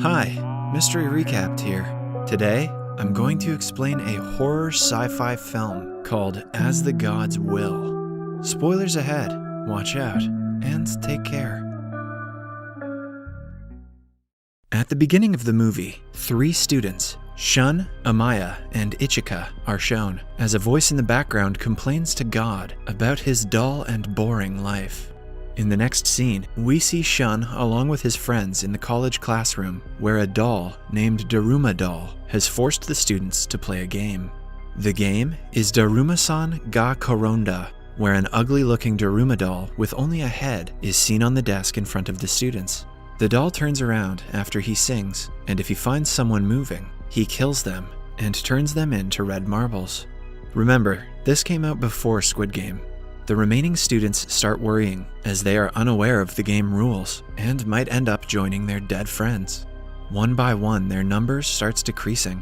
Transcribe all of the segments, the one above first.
Hi, Mystery Recapped here. Today, I'm going to explain a horror sci-fi film called As the Gods Will. Spoilers ahead, watch out, and take care. At the beginning of the movie, 3 students, Shun, Amaya, and Ichika, are shown, as a voice in the background complains to God about his dull and boring life. In the next scene, we see Shun along with his friends in the college classroom, where a doll named Daruma Doll has forced the students to play a game. The game is Daruma-san ga Koronda, where an ugly-looking Daruma doll with only a head is seen on the desk in front of the students. The doll turns around after he sings, and if he finds someone moving, he kills them and turns them into red marbles. Remember, this came out before Squid Game. The remaining students start worrying as they are unaware of the game rules and might end up joining their dead friends. One by one, their numbers starts decreasing.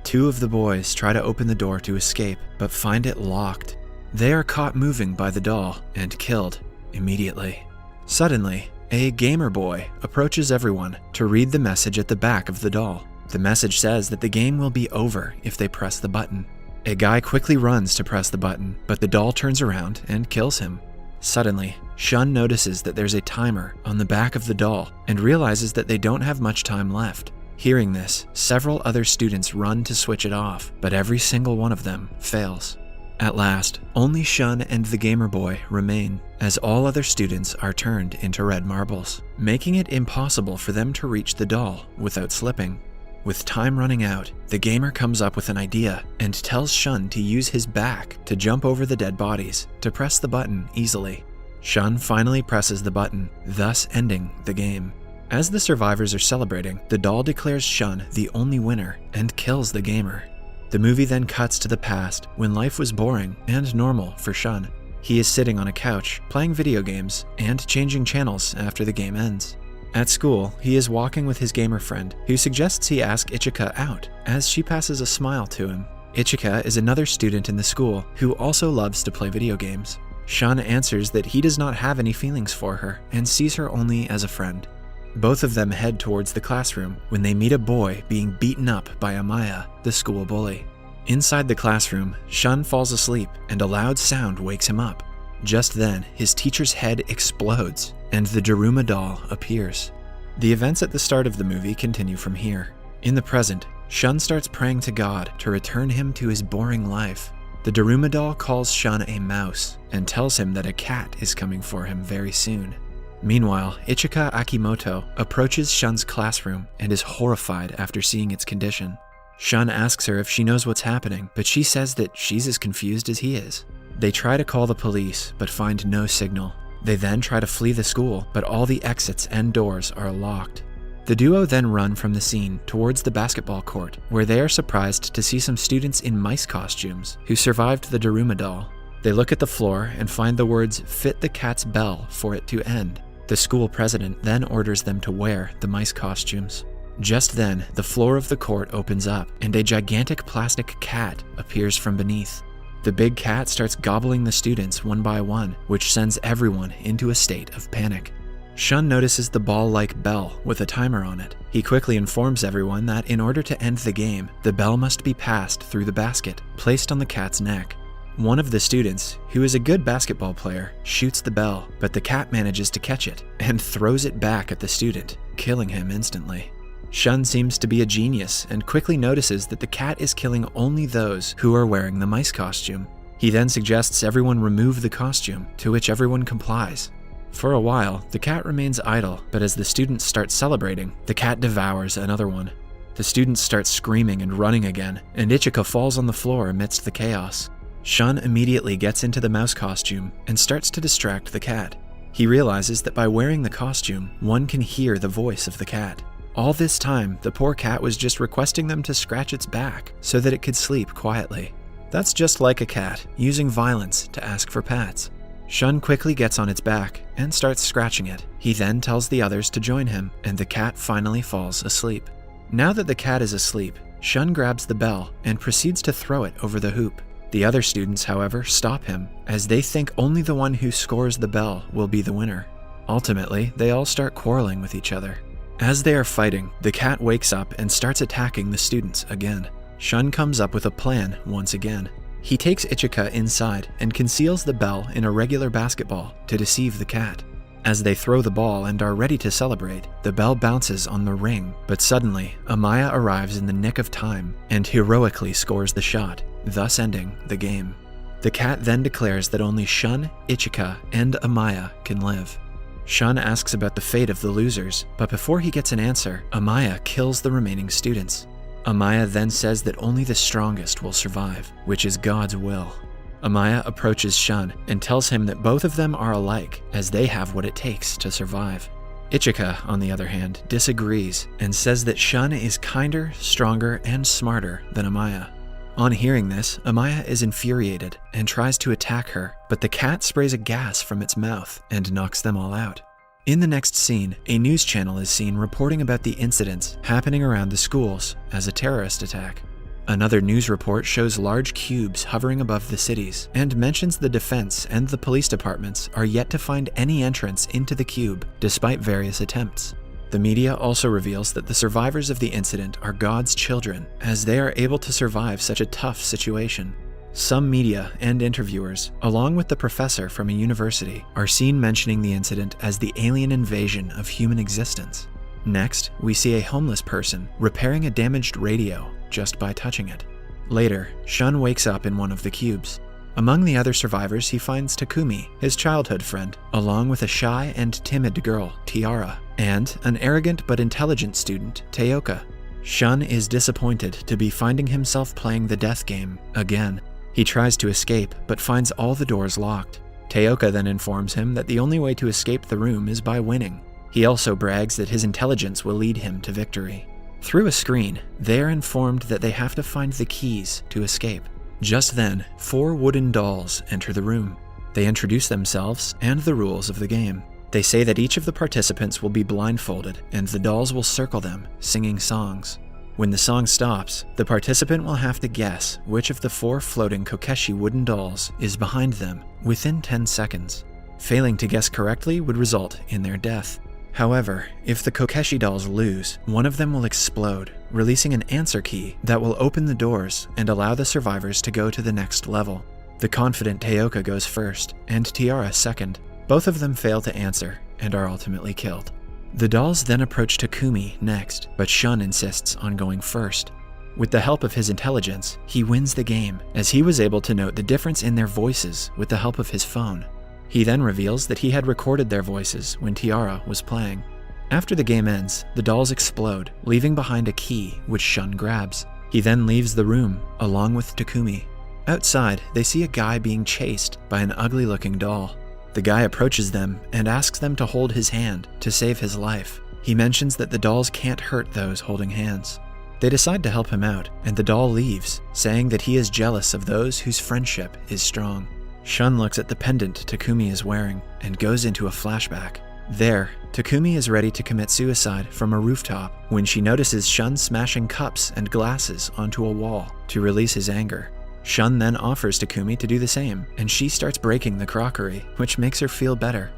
2 of the boys try to open the door to escape, but find it locked. They are caught moving by the doll and killed immediately. Suddenly, a gamer boy approaches everyone to read the message at the back of the doll. The message says that the game will be over if they press the button. A guy quickly runs to press the button, but the doll turns around and kills him. Suddenly, Shun notices that there's a timer on the back of the doll and realizes that they don't have much time left. Hearing this, several other students run to switch it off, but every single one of them fails. At last, only Shun and the gamer boy remain, as all other students are turned into red marbles, making it impossible for them to reach the doll without slipping. With time running out, the gamer comes up with an idea and tells Shun to use his back to jump over the dead bodies to press the button easily. Shun finally presses the button, thus ending the game. As the survivors are celebrating, the doll declares Shun the only winner and kills the gamer. The movie then cuts to the past when life was boring and normal for Shun. He is sitting on a couch, playing video games, and changing channels after the game ends. At school, he is walking with his gamer friend, who suggests he ask Ichika out, as she passes a smile to him. Ichika is another student in the school who also loves to play video games. Shun answers that he does not have any feelings for her and sees her only as a friend. Both of them head towards the classroom when they meet a boy being beaten up by Amaya, the school bully. Inside the classroom, Shun falls asleep and a loud sound wakes him up. Just then, his teacher's head explodes, and the Daruma doll appears. The events at the start of the movie continue from here. In the present, Shun starts praying to God to return him to his boring life. The Daruma doll calls Shun a mouse and tells him that a cat is coming for him very soon. Meanwhile, Ichika Akimoto approaches Shun's classroom and is horrified after seeing its condition. Shun asks her if she knows what's happening, but she says that she's as confused as he is. They try to call the police, but find no signal. They then try to flee the school, but all the exits and doors are locked. The duo then run from the scene towards the basketball court, where they are surprised to see some students in mice costumes who survived the Daruma doll. They look at the floor and find the words "fit the cat's bell for it to end." The school president then orders them to wear the mice costumes. Just then, the floor of the court opens up, and a gigantic plastic cat appears from beneath. The big cat starts gobbling the students one by one, which sends everyone into a state of panic. Shun notices the ball-like bell with a timer on it. He quickly informs everyone that in order to end the game, the bell must be passed through the basket placed on the cat's neck. One of the students, who is a good basketball player, shoots the bell, but the cat manages to catch it and throws it back at the student, killing him instantly. Shun seems to be a genius and quickly notices that the cat is killing only those who are wearing the mice costume. He then suggests everyone remove the costume, to which everyone complies. For a while, the cat remains idle, but as the students start celebrating, the cat devours another one. The students start screaming and running again, and Ichika falls on the floor amidst the chaos. Shun immediately gets into the mouse costume and starts to distract the cat. He realizes that by wearing the costume, one can hear the voice of the cat. All this time, the poor cat was just requesting them to scratch its back so that it could sleep quietly. That's just like a cat, using violence to ask for pats. Shun quickly gets on its back and starts scratching it. He then tells the others to join him, and the cat finally falls asleep. Now that the cat is asleep, Shun grabs the bell and proceeds to throw it over the hoop. The other students, however, stop him, as they think only the one who scores the bell will be the winner. Ultimately, they all start quarreling with each other. As they are fighting, the cat wakes up and starts attacking the students again. Shun comes up with a plan once again. He takes Ichika inside and conceals the bell in a regular basketball to deceive the cat. As they throw the ball and are ready to celebrate, the bell bounces on the ring, but suddenly, Amaya arrives in the nick of time and heroically scores the shot, thus ending the game. The cat then declares that only Shun, Ichika, and Amaya can live. Shun asks about the fate of the losers, but before he gets an answer, Amaya kills the remaining students. Amaya then says that only the strongest will survive, which is God's will. Amaya approaches Shun and tells him that both of them are alike, as they have what it takes to survive. Ichika, on the other hand, disagrees and says that Shun is kinder, stronger, and smarter than Amaya. On hearing this, Amaya is infuriated and tries to attack her, but the cat sprays a gas from its mouth and knocks them all out. In the next scene, a news channel is seen reporting about the incidents happening around the schools as a terrorist attack. Another news report shows large cubes hovering above the cities and mentions the defense and the police departments are yet to find any entrance into the cube despite various attempts. The media also reveals that the survivors of the incident are God's children, as they are able to survive such a tough situation. Some media and interviewers, along with the professor from a university, are seen mentioning the incident as the alien invasion of human existence. Next, we see a homeless person repairing a damaged radio just by touching it. Later, Shun wakes up in one of the cubes. Among the other survivors, he finds Takumi, his childhood friend, along with a shy and timid girl, Tiara, and an arrogant but intelligent student, Teoka. Shun is disappointed to be finding himself playing the death game again. He tries to escape, but finds all the doors locked. Teoka then informs him that the only way to escape the room is by winning. He also brags that his intelligence will lead him to victory. Through a screen, they are informed that they have to find the keys to escape. Just then, 4 wooden dolls enter the room. They introduce themselves and the rules of the game. They say that each of the participants will be blindfolded and the dolls will circle them, singing songs. When the song stops, the participant will have to guess which of the 4 floating Kokeshi wooden dolls is behind them within 10 seconds. Failing to guess correctly would result in their death. However, if the Kokeshi dolls lose, one of them will explode, releasing an answer key that will open the doors and allow the survivors to go to the next level. The confident Teoka goes first, and Tiara second. Both of them fail to answer and are ultimately killed. The dolls then approach Takumi next, but Shun insists on going first. With the help of his intelligence, he wins the game, as he was able to note the difference in their voices with the help of his phone. He then reveals that he had recorded their voices when Tiara was playing. After the game ends, the dolls explode, leaving behind a key which Shun grabs. He then leaves the room, along with Takumi. Outside, they see a guy being chased by an ugly-looking doll. The guy approaches them and asks them to hold his hand to save his life. He mentions that the dolls can't hurt those holding hands. They decide to help him out, and the doll leaves, saying that he is jealous of those whose friendship is strong. Shun looks at the pendant Takumi is wearing and goes into a flashback. There, Takumi is ready to commit suicide from a rooftop when she notices Shun smashing cups and glasses onto a wall to release his anger. Shun then offers Takumi to do the same, and she starts breaking the crockery, which makes her feel better.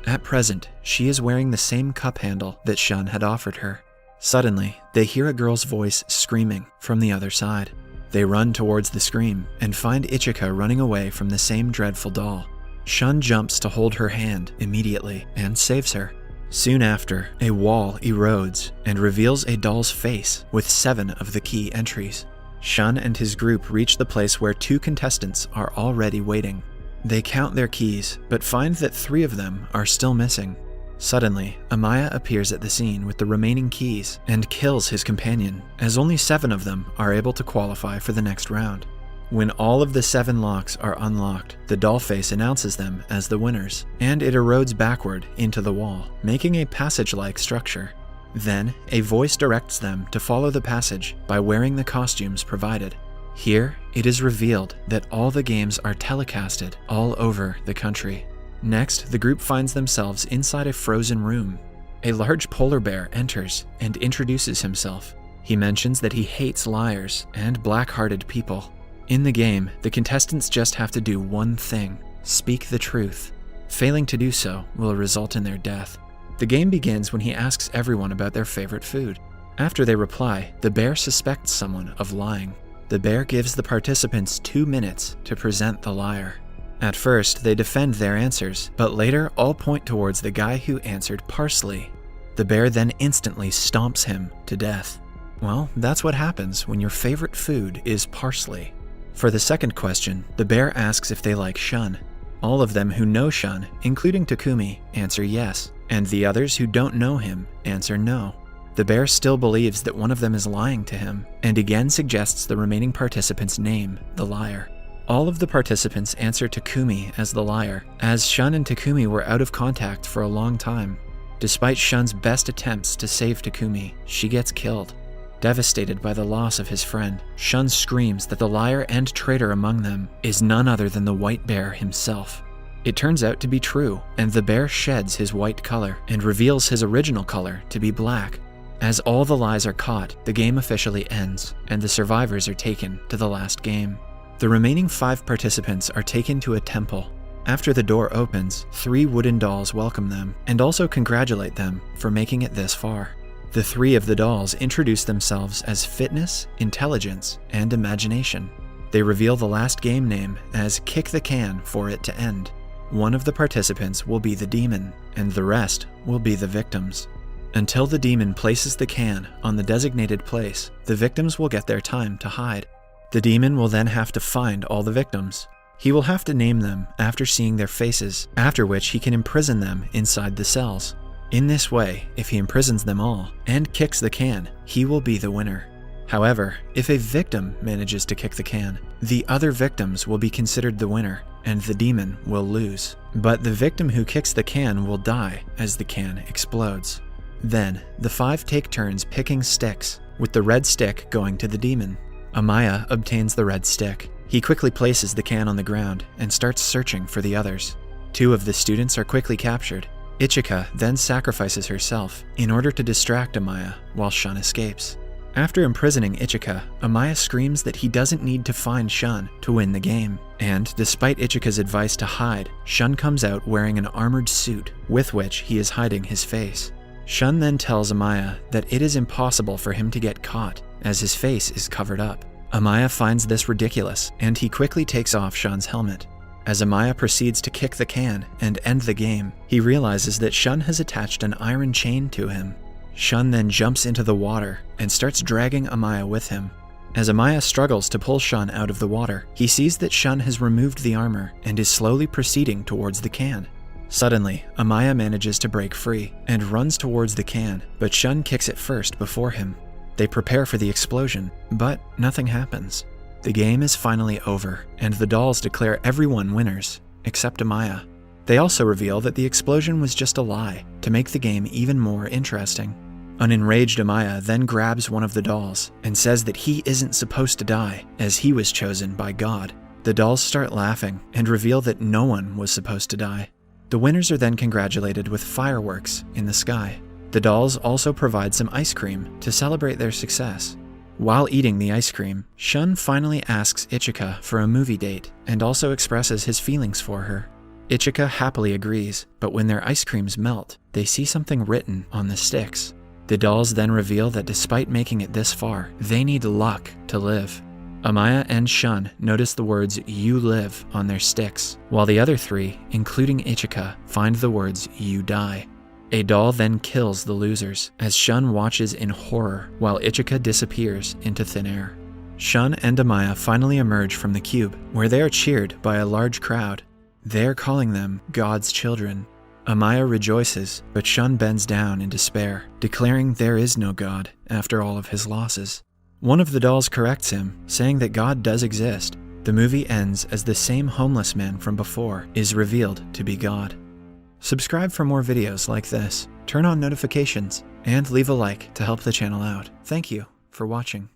At present, she is wearing the same cup handle that Shun had offered her. Suddenly, they hear a girl's voice screaming from the other side. They run towards the scream and find Ichika running away from the same dreadful doll. Shun jumps to hold her hand immediately and saves her. Soon after, a wall erodes and reveals a doll's face with 7 of the key entries. Shun and his group reach the place where 2 contestants are already waiting. They count their keys, but find that 3 of them are still missing. Suddenly, Amaya appears at the scene with the remaining keys and kills his companion, as only 7 of them are able to qualify for the next round. When all of the 7 locks are unlocked, the doll face announces them as the winners, and it erodes backward into the wall, making a passage-like structure. Then, a voice directs them to follow the passage by wearing the costumes provided. Here, it is revealed that all the games are telecasted all over the country. Next, the group finds themselves inside a frozen room. A large polar bear enters and introduces himself. He mentions that he hates liars and black-hearted people. In the game, the contestants just have to do one thing: speak the truth. Failing to do so will result in their death. The game begins when he asks everyone about their favorite food. After they reply, the bear suspects someone of lying. The bear gives the participants 2 minutes to present the liar. At first, they defend their answers, but later all point towards the guy who answered parsley. The bear then instantly stomps him to death. Well, that's what happens when your favorite food is parsley. For the second question, the bear asks if they like Shun. All of them who know Shun, including Takumi, answer yes, and the others who don't know him answer no. The bear still believes that one of them is lying to him, and again suggests the remaining participants name the liar. All of the participants answer Takumi as the liar, as Shun and Takumi were out of contact for a long time. Despite Shun's best attempts to save Takumi, she gets killed. Devastated by the loss of his friend, Shun screams that the liar and traitor among them is none other than the white bear himself. It turns out to be true, and the bear sheds his white color and reveals his original color to be black. As all the lies are caught, the game officially ends, and the survivors are taken to the last game. The remaining 5 participants are taken to a temple. After the door opens, 3 wooden dolls welcome them and also congratulate them for making it this far. The 3 of the dolls introduce themselves as Fitness, Intelligence, and Imagination. They reveal the last game name as Kick the Can for it to end. One of the participants will be the demon, and the rest will be the victims. Until the demon places the can on the designated place, the victims will get their time to hide. The demon will then have to find all the victims. He will have to name them after seeing their faces, after which he can imprison them inside the cells. In this way, if he imprisons them all and kicks the can, he will be the winner. However, if a victim manages to kick the can, the other victims will be considered the winner, and the demon will lose. But the victim who kicks the can will die as the can explodes. Then, the 5 take turns picking sticks, with the red stick going to the demon. Amaya obtains the red stick. He quickly places the can on the ground and starts searching for the others. 2 of the students are quickly captured. Ichika then sacrifices herself in order to distract Amaya while Shun escapes. After imprisoning Ichika, Amaya screams that he doesn't need to find Shun to win the game. And despite Ichika's advice to hide, Shun comes out wearing an armored suit with which he is hiding his face. Shun then tells Amaya that it is impossible for him to get caught as his face is covered up. Amaya finds this ridiculous, and he quickly takes off Shun's helmet. As Amaya proceeds to kick the can and end the game, he realizes that Shun has attached an iron chain to him. Shun then jumps into the water and starts dragging Amaya with him. As Amaya struggles to pull Shun out of the water, he sees that Shun has removed the armor and is slowly proceeding towards the can. Suddenly, Amaya manages to break free and runs towards the can, but Shun kicks it first before him. They prepare for the explosion, but nothing happens. The game is finally over, and the dolls declare everyone winners, except Amaya. They also reveal that the explosion was just a lie, to make the game even more interesting. An enraged Amaya then grabs one of the dolls and says that he isn't supposed to die, as he was chosen by God. The dolls start laughing and reveal that no one was supposed to die. The winners are then congratulated with fireworks in the sky. The dolls also provide some ice cream to celebrate their success. While eating the ice cream, Shun finally asks Ichika for a movie date and also expresses his feelings for her. Ichika happily agrees, but when their ice creams melt, they see something written on the sticks. The dolls then reveal that despite making it this far, they need luck to live. Amaya and Shun notice the words "You live" on their sticks, while the other 3, including Ichika, find the words "You die." A doll then kills the losers, as Shun watches in horror while Ichika disappears into thin air. Shun and Amaya finally emerge from the cube, where they are cheered by a large crowd. They are calling them God's children. Amaya rejoices, but Shun bends down in despair, declaring there is no God after all of his losses. One of the dolls corrects him, saying that God does exist. The movie ends as the same homeless man from before is revealed to be God. Subscribe for more videos like this, turn on notifications, and leave a like to help the channel out. Thank you for watching.